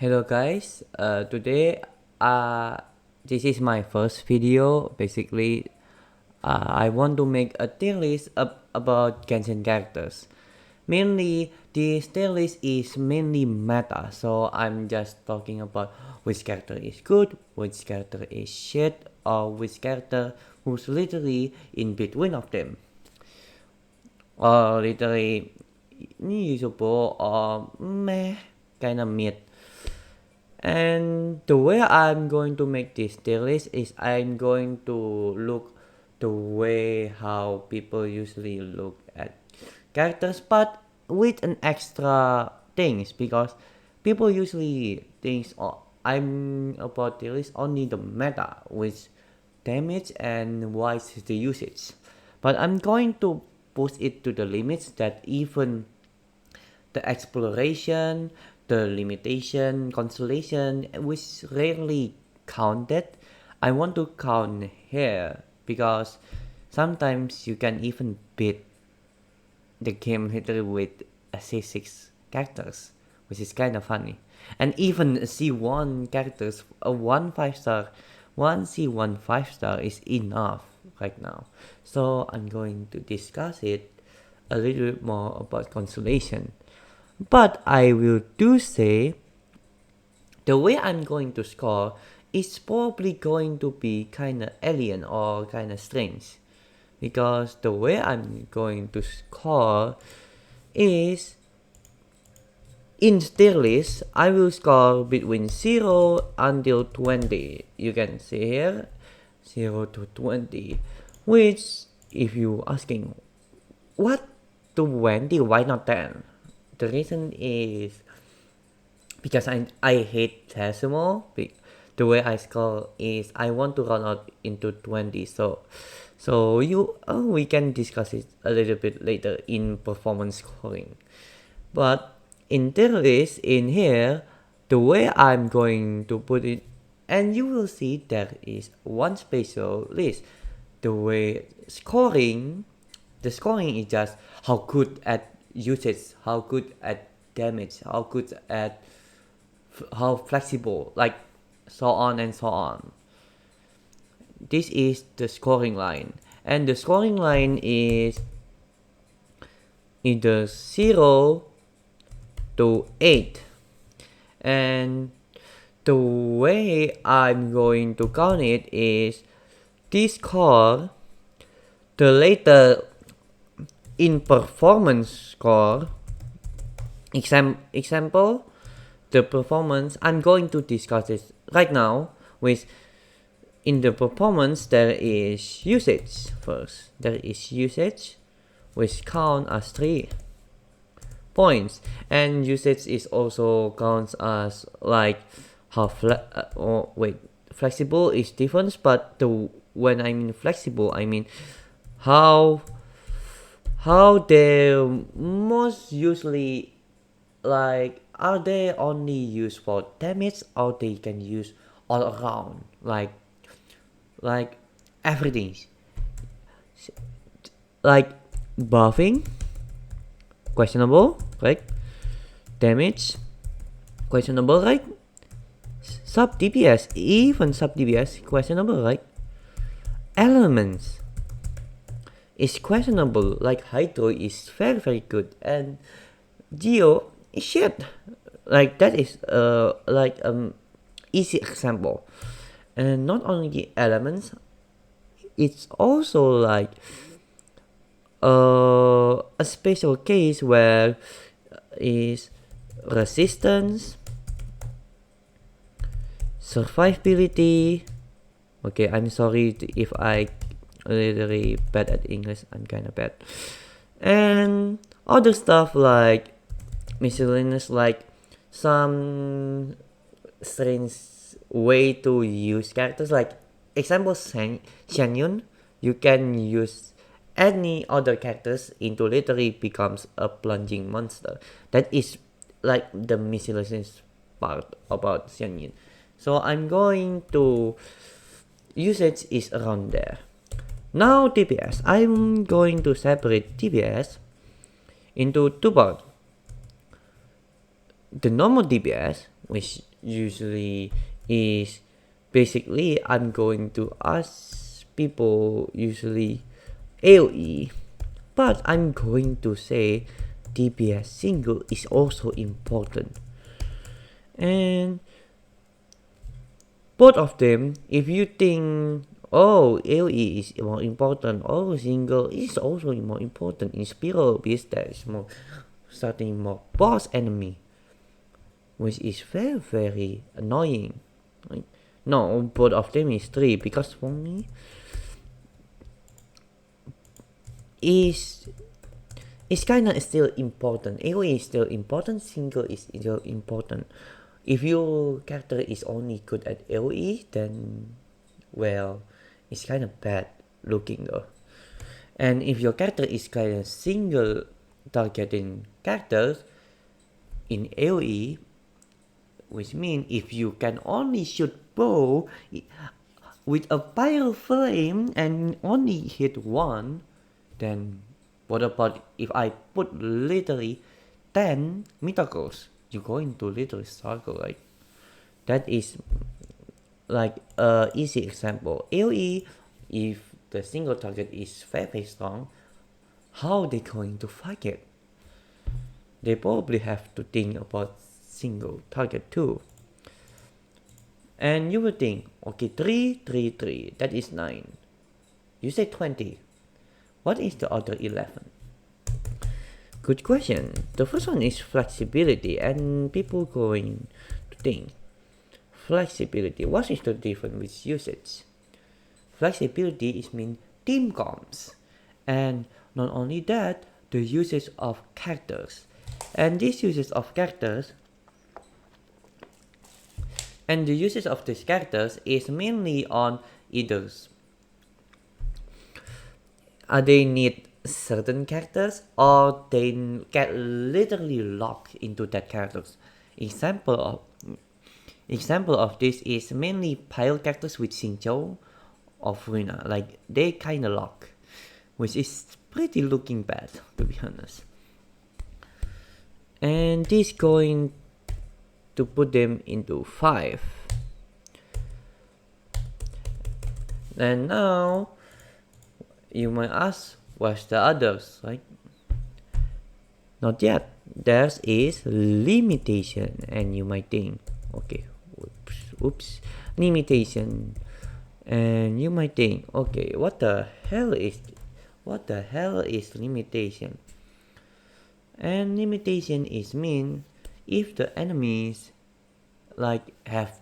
Hello guys, today this is my first video. Basically, I want to make a tier list about Genshin characters. Mainly, this tier list is mainly meta, so I'm just talking about which character is good, which character is shit, or which character who's literally in between of them. Or literally usable or meh, kinda mid. And the way I'm going to make this tier list is I'm going to look the way how people usually look at characters, but with an extra things, because people usually thinks, oh, I'm about tier list only the meta with damage and what's the usage, but I'm going to push it to the limits that even the exploration, the limitation, constellation, which rarely counted, I want to count here because sometimes you can even beat the game literally with a C6 characters, which is kind of funny. And even C1 characters, a 1 5 star, one C1 5 star is enough right now. So I'm going to discuss it a little bit more about constellation. But I will do say the way I'm going to score is probably going to be kinda alien or kinda strange. Because the way I'm going to score is in tier list, I will score between 0 until 20. You can see here 0 to 20. Which, if you asking, what 20? Why not 10? The reason is because I hate decimal. The way I score is I want to run out into 20. So we can discuss it a little bit later in performance scoring. But in tier list in here, the way I'm going to put it, and you will see there is one special list. The way the scoring is just how good at usage, how good at damage, how good at how flexible, like so on and so on. This is the scoring line, and the scoring line is either 0 to 8. And the way I'm going to count it is this score, the later in performance score, example, the performance, I'm going to discuss this right now with, in the performance there is usage first. There is usage which count as 3 points, and usage is also counts as like how flexible is different, but when I mean flexible, I mean how they most usually, like, are they only used for damage or they can use all around, like everything, like buffing, questionable, right? Damage, questionable, right? Sub DPS, even sub DPS, questionable, right? Elements is questionable, like Hydro is very good, and Geo is shit. Like that is like easy example. And not only the elements, it's also like a special case where is resistance, survivability. Okay, I'm sorry if I literally bad at English. I'm kind of bad. And other stuff like miscellaneous, like some strange way to use characters. Like example, Xianyun, you can use any other characters into literally becomes a plunging monster. That is like the miscellaneous part about Xianyun. So I'm going to usage is around there. Now DPS, I'm going to separate DPS into two parts. The normal DPS, which usually is basically I'm going to ask people usually AoE, but I'm going to say DPS single is also important. And both of them, if you think, oh, AoE is more important, oh, single is also more important, in Spiral Beast there is more starting more boss enemy, which is very very annoying. Like, no, both of them is 3 because for me is it's kinda still important. AoE is still important, single is still important. If your character is only good at AoE, then well, it's kind of bad looking though. And if your character is kind of single targeting characters in AoE, which means if you can only shoot bow with a pyro flame and only hit one, then what about if I put literally 10 miracles? You're going to literally struggle, right? That is like a easy example. AoE, if the single target is very strong, how they going to fight it? They probably have to think about single target too. And you would think, okay, 3, 3, 3, that is 9. You say 20. What is the other 11? Good question. The first one is flexibility, and people going to think, flexibility, what is the difference with usage? Flexibility is mean team comps, and not only that, the usage of characters. And this usage of characters and the usage of these characters is mainly on either they need certain characters or they get literally locked into that characters. Example of this is mainly pile characters with Xingqiu of Rina, like they kinda lock, which is pretty looking bad to be honest. And this going to put them into 5. And now you might ask, what's the others, right? Not yet. There is limitation, and you might think, okay, oops, limitation, and you might think, okay, what the hell is limitation? And limitation is mean if the enemies like have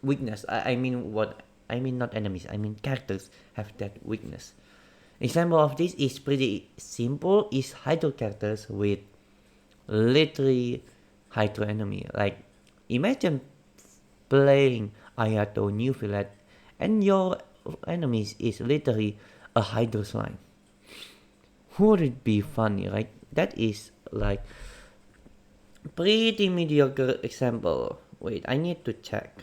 weakness. I mean what I mean not enemies. I mean characters have that weakness. Example of this is pretty simple. Is Hydro characters with literally Hydro enemy. Like imagine playing Ayato New Fillet and your enemies is literally a Hydro slime. Would it be funny, right? That is like pretty mediocre example. Wait, I need to check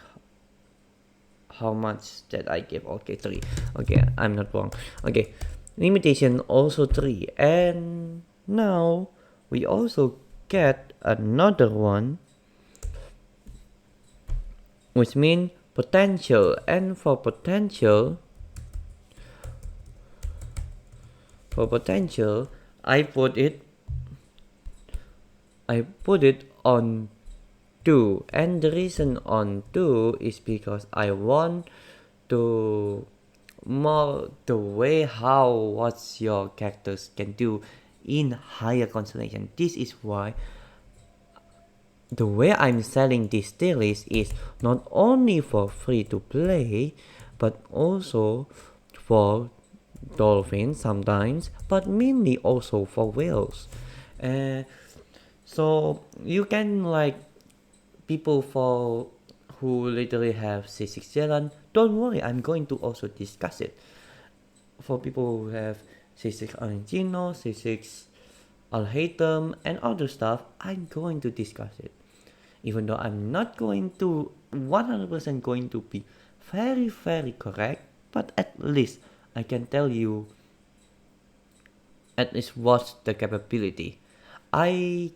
how much that I give. Okay, 3. Okay, I'm not wrong. Okay, limitation also 3. And now we also get another one, which means potential. And for potential, I put it on 2, and the reason on 2 is because I want to more the way how what your characters can do in higher constellation. This is why the way I'm selling this tier list is not only for free to play, but also for dolphins sometimes, but mainly also for whales. So you can like people for who literally have C6 Zealand, don't worry, I'm going to also discuss it. For people who have C6 Argentino, C6 Alhatem, and other stuff, I'm going to discuss it. Even though I'm not going to 100% going to be very very correct, but at least I can tell you at least what's the capability. I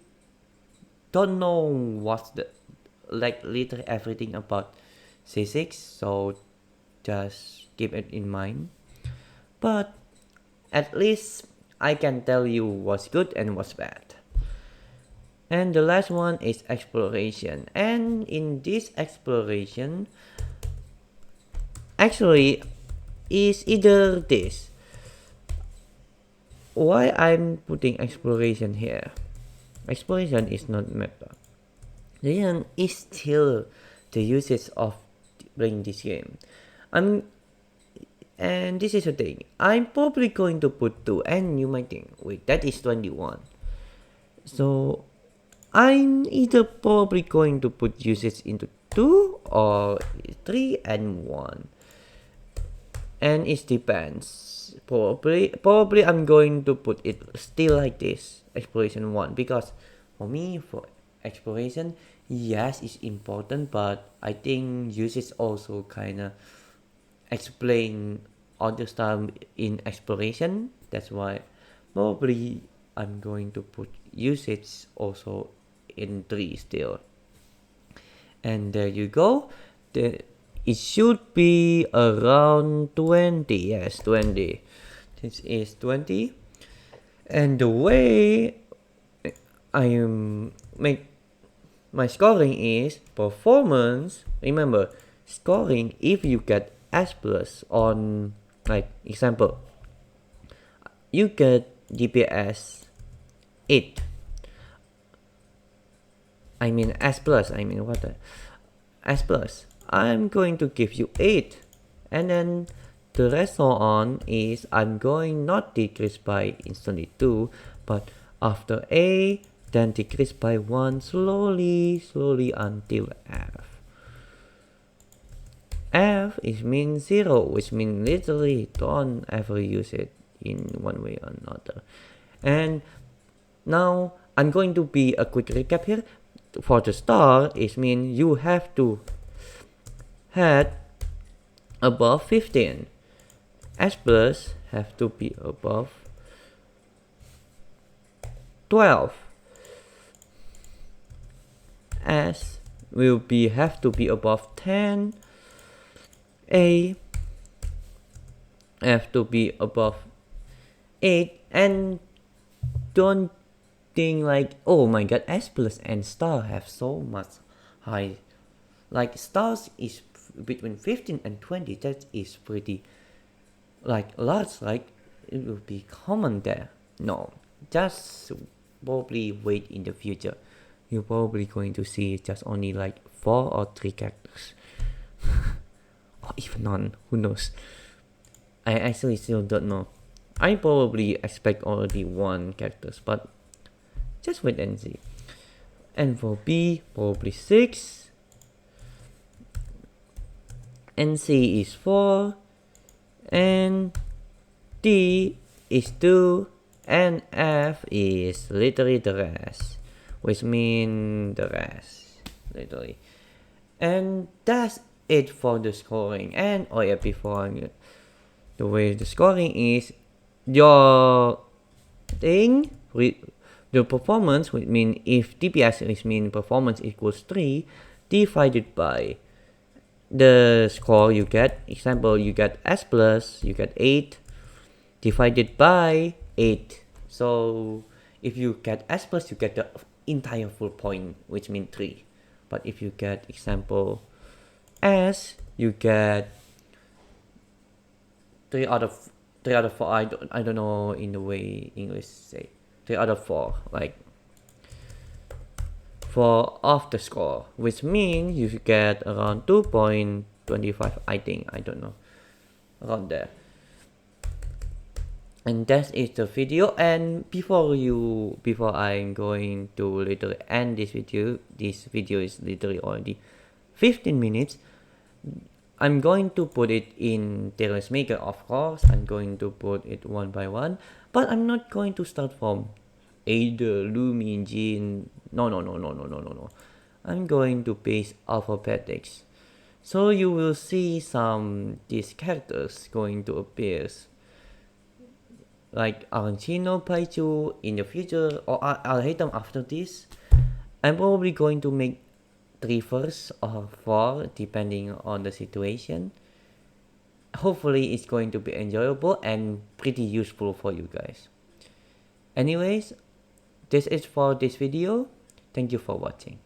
don't know what's the like literally everything about C6, so just keep it in mind. But at least I can tell you what's good and what's bad. And the last one is exploration. And in this exploration, actually, is either this. Why I'm putting exploration here? Exploration is not meta. The reason is still the usage of playing this game. I'm and this is the thing. I'm probably going to put 2, and you might think, wait, that is 21. So I'm either probably going to put usage into 2 or 3 and 1. And it depends. Probably I'm going to put it still like this, exploration 1, because for me, for exploration, yes, it's important, but I think usage also kind of explain other stuff in exploration. That's why probably I'm going to put usage also in 3 still. And there you go. It should be around 20. Yes, 20. This is 20. And the way I make my scoring is performance. Remember, scoring, if you get S plus on, like example, you get DPS 8. I mean S plus, I mean what the S plus. I'm going to give you 8. And then the rest on is I'm going not decrease by instantly 2, but after A, then decrease by 1 slowly until F. F is mean 0, which means literally don't ever use it in one way or another. And now I'm going to be a quick recap here. For the star, it means you have to had above 15. S plus have to be above 12. S will be have to be above 10. A have to be above 8. And don't think like, oh my god, S plus and star have so much high. Like stars is between 15 and 20. That is pretty like large, like it will be common there. No, just probably wait in the future. You're probably going to see just only like 4 or 3 characters. Or even none, who knows. I actually still don't know. I probably expect already 1 characters, but just wait and see. And for B, probably 6. And C is 4. And D is 2. And F is literally the rest, which means the rest, literally. And that's it for the scoring. And oh yeah, before the way the scoring is, your thing with the performance would mean if DPS is mean performance equals 3 divided by the score you get. Example, you get S plus, you get 8 divided by 8. So if you get S plus, you get the entire full point, which means 3. But if you get example S, you get 3 out of 4. I don't know in the way English say 3 out of 4, like 4 of the score, which means you get around 2.25. I think, I don't know, around there. And that is the video. And before I'm going to literally end this video is literally already 15 minutes. I'm going to put it in Terrace Maker, of course. I'm going to put it one by one, but I'm not going to start from Ada, Lumi, Jin. No. I'm going to paste alphabetics. So you will see some these characters going to appear, like Arancino, Paichu in the future, or I'll hate them after this. I'm probably going to make 3 first or 4 depending on the situation. Hopefully it's going to be enjoyable and pretty useful for you guys. Anyways, this is for this video. Thank you for watching.